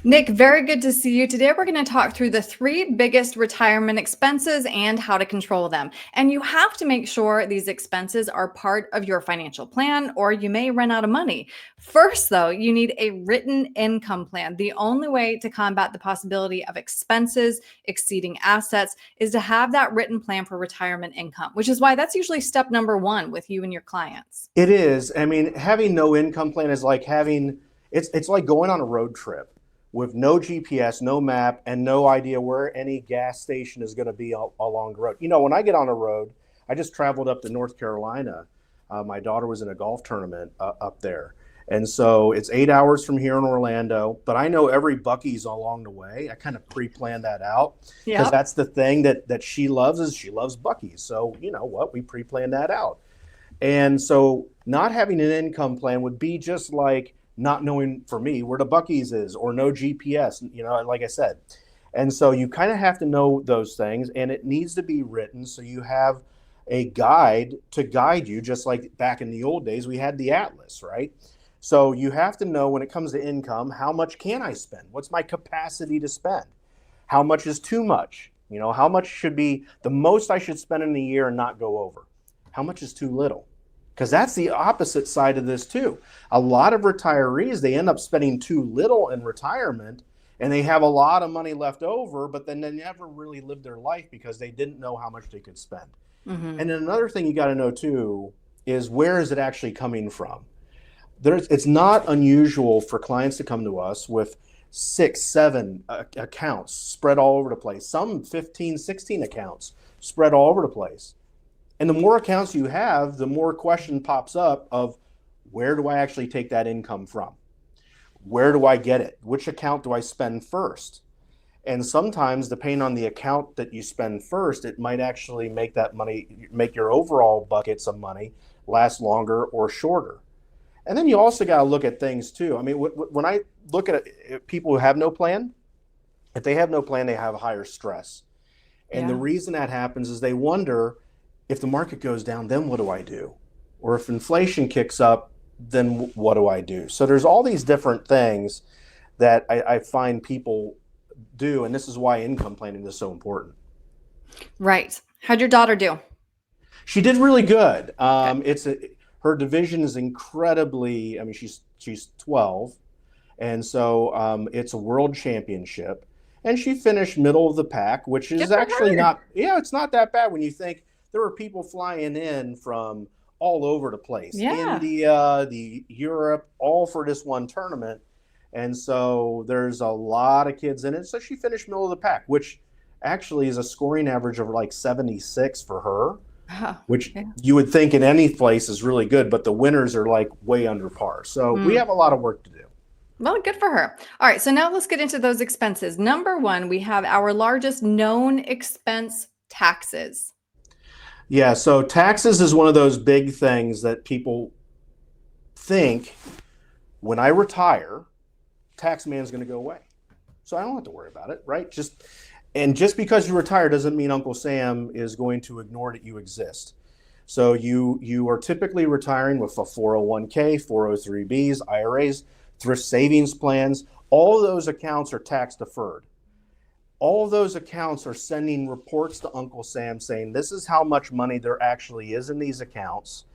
Nick, very good to see you. Today, we're going to talk through the three biggest retirement expenses and how to control them. And you have to make sure these expenses are part of your financial plan, or you may run out of money. First, though, you need a written income plan. The only way to combat the possibility of expenses exceeding assets is to have that written plan for retirement income, which is why that's usually step number one with you and your clients. It is. I mean, having no income plan is like having it's like going on a road trip with no GPS, no map, and no idea where any gas station is going to be along the road. You know, when I get on a road, I just traveled up to North Carolina. My daughter was in a golf tournament up there. And so it's 8 hours from here in Orlando, but I know every Buc-ee's along the way. I kind of pre-planned that out because Yep. that's the thing that she loves is she loves Buc-ee's. So you know what, we pre-planned that out. And so not having an income plan would be just like not knowing for me where the Buc-ee's is or no GPS, you know, like I said. And so you kind of have to know those things and it needs to be written so you have a guide to guide you, just like back in the old days, we had the atlas, right? So you have to know when it comes to income, how much can I spend? What's my capacity to spend? How much is too much? You know, how much should be the most I should spend in a year and not go over? How much is too little? Because that's the opposite side of this too. A lot of retirees, they end up spending too little in retirement and they have a lot of money left over, but then they never really lived their life because they didn't know how much they could spend. Mhm. And then another thing you got to know too is where is it actually coming from? It's not unusual for clients to come to us with 6, 7 accounts spread all over the place, some 15, 16 accounts spread all over the place. And the more accounts you have, the more question pops up of where do I actually take that income from? Where do I get it? Which account do I spend first? And sometimes, depending on the account that you spend first, it might actually make that money, make your overall buckets of money last longer or shorter. And then you also got to look at things too. I mean, when I look at people who have no plan, if they have no plan, they have higher stress. And the Yeah. reason that happens is they wonder if the market goes down, then what do I do? Or if inflation kicks up, then what do I do? So there's all these different things that I find people do. And this is why income planning is so important. Right. How'd your daughter do? She did really good. Good. Her division is incredibly. I mean, she's 12, and so it's a world championship, and she finished middle of the pack, which Good is for actually her. not. Yeah, it's not that bad when you think there were people flying in from all over the place, Yeah. India, the Europe, all for this one tournament, and so there's a lot of kids in it. So she finished middle of the pack, which actually is a scoring average of like 76 for her, Oh, which yeah. you would think in any place is really good, but the winners are like way under par. So we Mm. have a lot of work to do. Well, good for her. All right, so now let's get into those expenses. Number one, we have our largest known expense, taxes. Yeah, so taxes is one of those big things that people think when I retire, tax man's going to go away. So I don't have to worry about it, right? Just because you retire doesn't mean Uncle Sam is going to ignore that you exist. So you are typically retiring with a 401k, 403bs, IRAs, thrift savings plans. All of those accounts are tax deferred. All of those accounts are sending reports to Uncle Sam saying this is how much money there actually is in these accounts.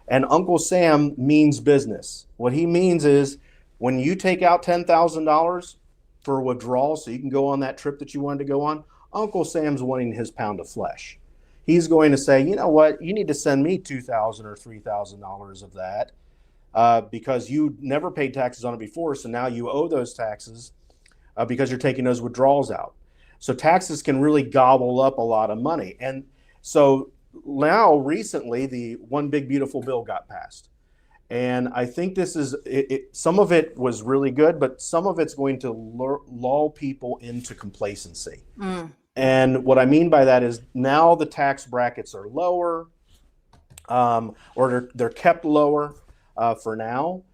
And Uncle Sam means business. What he means is when you take out $10,000 for withdrawal so you can go on that trip that you wanted to go on, Uncle Sam's wanting his pound of flesh. He's going to say, you know what, you need to send me $2,000 or $3,000 of that because you never paid taxes on it before, so now you owe those taxes because you're taking those withdrawals out. So taxes can really gobble up a lot of money. And so now recently, the One Big Beautiful Bill got passed. And I think this is some of it was really good, but some of it's going to lull people into complacency. Mm. And what I mean by that is now the tax brackets are lower, or they're kept lower for now.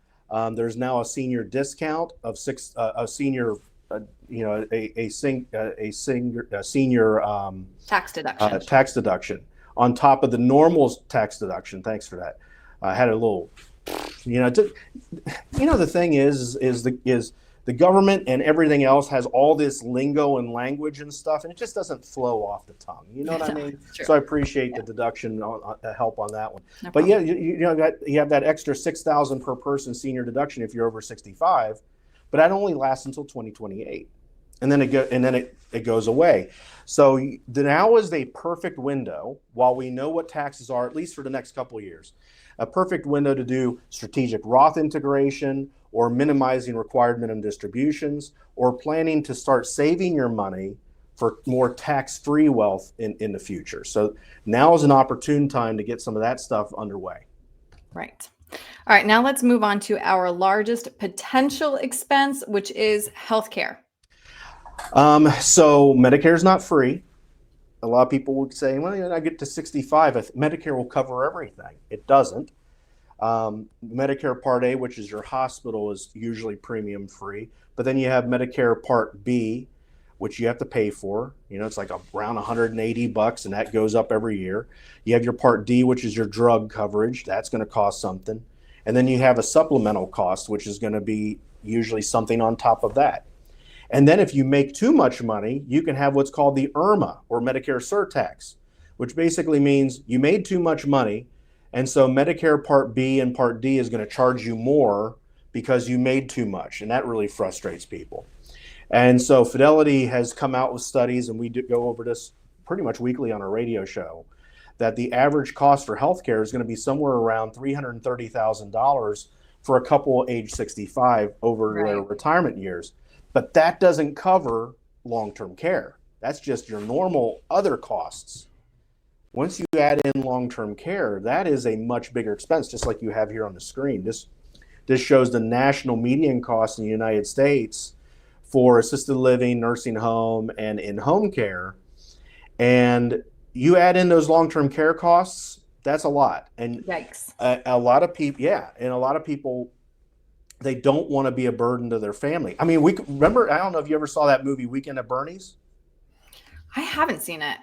There's now a senior discount of a senior, a senior Tax deduction. tax deduction on top of the normal tax deduction. Thanks for that. I had a little, the thing is The government and everything else has all this lingo and language and stuff, and it just doesn't flow off the tongue. You know what I No, mean? it's true. So I appreciate the deduction help on that one. No But yeah, problem. you have that extra 6,000 per person senior deduction if you're over 65, but that only lasts until 2028, and then it goes away. So now is a perfect window, while we know what taxes are, at least for the next couple of years, a perfect window to do strategic Roth integration, or minimizing required minimum distributions, or planning to start saving your money for more tax-free wealth in the future. So now is an opportune time to get some of that stuff underway. Right. All right. Now let's move on to our largest potential expense, which is healthcare. So Medicare is not free. A lot of people would say, well, when I get to 65, Medicare will cover everything. It doesn't. Medicare Part A, which is your hospital, is usually premium free. But then you have Medicare Part B, which you have to pay for. It's like around $180, and that goes up every year. You have your Part D, which is your drug coverage. That's going to cost something. And then you have a supplemental cost, which is going to be usually something on top of that. And then if you make too much money, you can have what's called the IRMA, or Medicare surtax, which basically means you made too much money, and so Medicare Part B and Part D is going to charge you more because you made too much, and that really frustrates people. And so Fidelity has come out with studies, and we go over this pretty much weekly on our radio show, that the average cost for healthcare is going to be somewhere around $330,000 for a couple age 65 over their retirement years. But that doesn't cover long-term care. That's just your normal other costs. Once you add in long-term care, that is a much bigger expense, just like you have here on the screen. This shows the national median cost in the United States for assisted living, nursing home, and in-home care. And you add in those long-term care costs, that's a lot. And Yikes. a lot of people, they don't want to be a burden to their family. I mean, remember, I don't know if you ever saw that movie Weekend at Bernie's. I haven't seen it.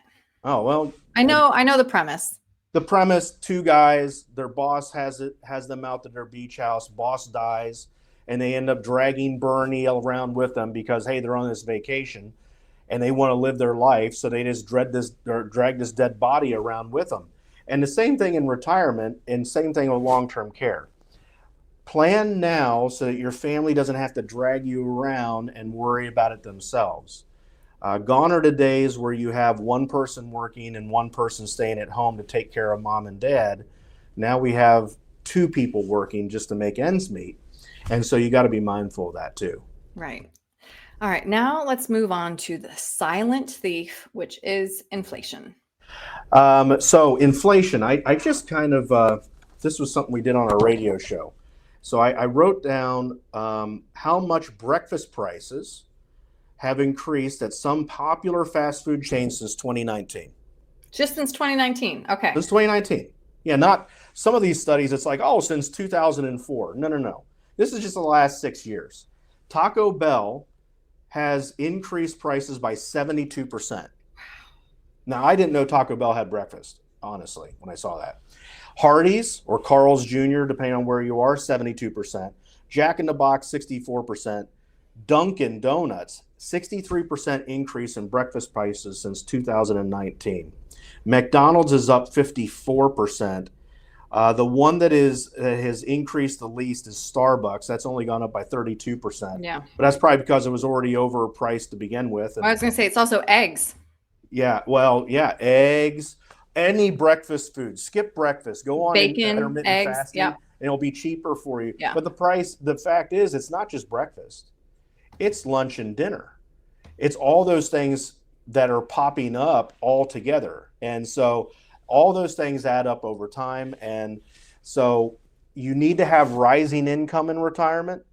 Oh, well. I know the premise. The premise, two guys, their boss has them out to their beach house, boss dies, and they end up dragging Bernie around with them because, hey, they're on this vacation and they want to live their life, so they just drag this dead body around with them. And the same thing in retirement, and same thing with long-term care. Plan now so that your family doesn't have to drag you around and worry about it themselves. Gone are the days where you have one person working and one person staying at home to take care of mom and dad. Now we have two people working just to make ends meet. And so you got to be mindful of that too. Right. All right. Now let's move on to the silent thief, which is inflation. So inflation, I just kind of, this was something we did on our radio show. So I wrote down how much breakfast prices have increased at some popular fast food chains since 2019. Just since 2019. Okay. Since 2019. Yeah, not some of these studies, it's like, oh, since 2004. No. This is just the last 6 years. Taco Bell has increased prices by 72%. Now, I didn't know Taco Bell had breakfast, honestly, when I saw that. Hardee's, or Carl's Jr., depending on where you are, 72%. Jack in the Box, 64%. Dunkin' Donuts, 63% increase in breakfast prices since 2019. McDonald's is up 54%. The one that has increased the least is Starbucks. That's only gone up by 32%. Yeah. But that's probably because it was already overpriced to begin with. And I was going to say, it's also eggs. yeah, well, yeah, eggs, any breakfast food. Skip breakfast. Go on Bacon, intermittent eggs, fasting, yeah. and it'll be cheaper for you. Yeah. But the fact is, it's not just breakfast. It's lunch and dinner. It's all those things that are popping up all together. And so all those things add up over time. And so you need to have rising income in retirement.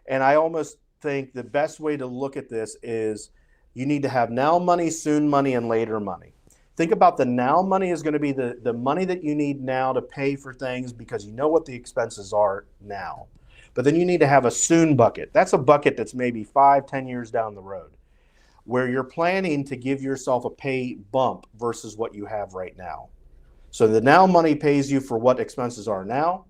And I almost think the best way to look at this is you need to have now money, soon money, and later money. Think about the now money is going to be the money that you need now to pay for things because you know what the expenses are now. But then you need to have a soon bucket. That's a bucket that's maybe 5-10 years down the road, where you're planning to give yourself a pay bump versus what you have right now. So the now money pays you for what expenses are now.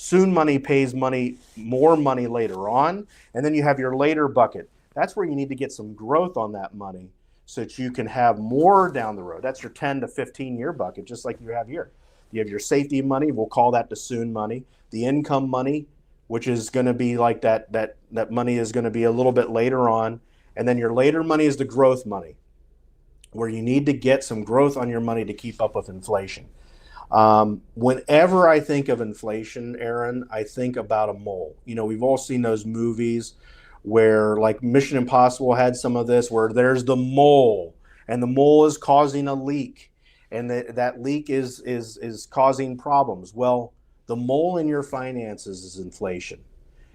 Soon money pays more money later on. And then you have your later bucket. That's where you need to get some growth on that money so that you can have more down the road. That's your 10 to 15 year bucket, just like you have here. You have your safety money. We'll call that the soon money. The income money, which is going to be like that money is going to be a little bit later on. And then your later money is the growth money, where you need to get some growth on your money to keep up with inflation. Whenever I think of inflation, Aaron, I think about a mole. We've all seen those movies where, like, Mission Impossible had some of this, where there's the mole, and the mole is causing a leak, and that leak is causing problems. Well, the mole in your finances is inflation,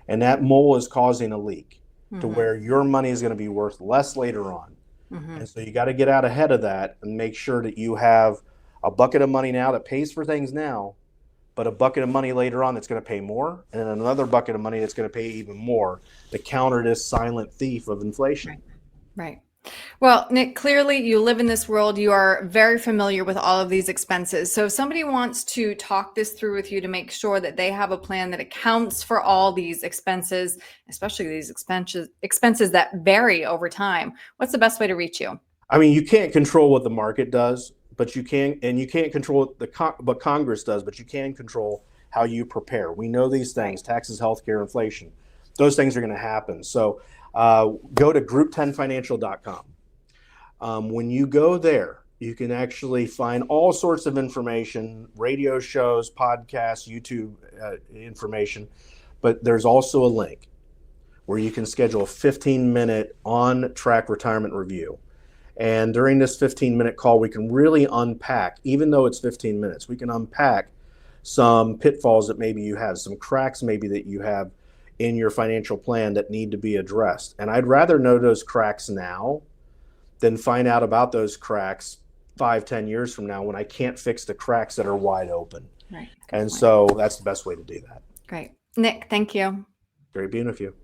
and that mole is causing a leak to where your money is going to be worth less later on. And so you got to get out ahead of that and make sure that you have a bucket of money now that pays for things now, but a bucket of money later on that's going to pay more, and then another bucket of money that's going to pay even more to counter this silent thief of inflation. Right. Well, Nick, clearly you live in this world. You are very familiar with all of these expenses. So if somebody wants to talk this through with you to make sure that they have a plan that accounts for all these expenses, especially these expenses that vary over time, what's the best way to reach you? I mean, you can't control what the market does, but you can, and you can't control what Congress does, but you can control how you prepare. We know these things: taxes, healthcare, inflation. Those things are going to happen. So go to group10financial.com. When you go there, you can actually find all sorts of information: radio shows, podcasts, YouTube information. But there's also a link where you can schedule a 15-minute on-track retirement review. And during this 15-minute call, we can really unpack, even though it's 15 minutes, we can unpack some pitfalls that maybe you have, some cracks maybe that you have in your financial plan that need to be addressed. And I'd rather know those cracks now than find out about those cracks 5-10 years from now when I can't fix the cracks that are wide open. Right. And so that's the best way to do that. Great. Nick, thank you. Great being with you.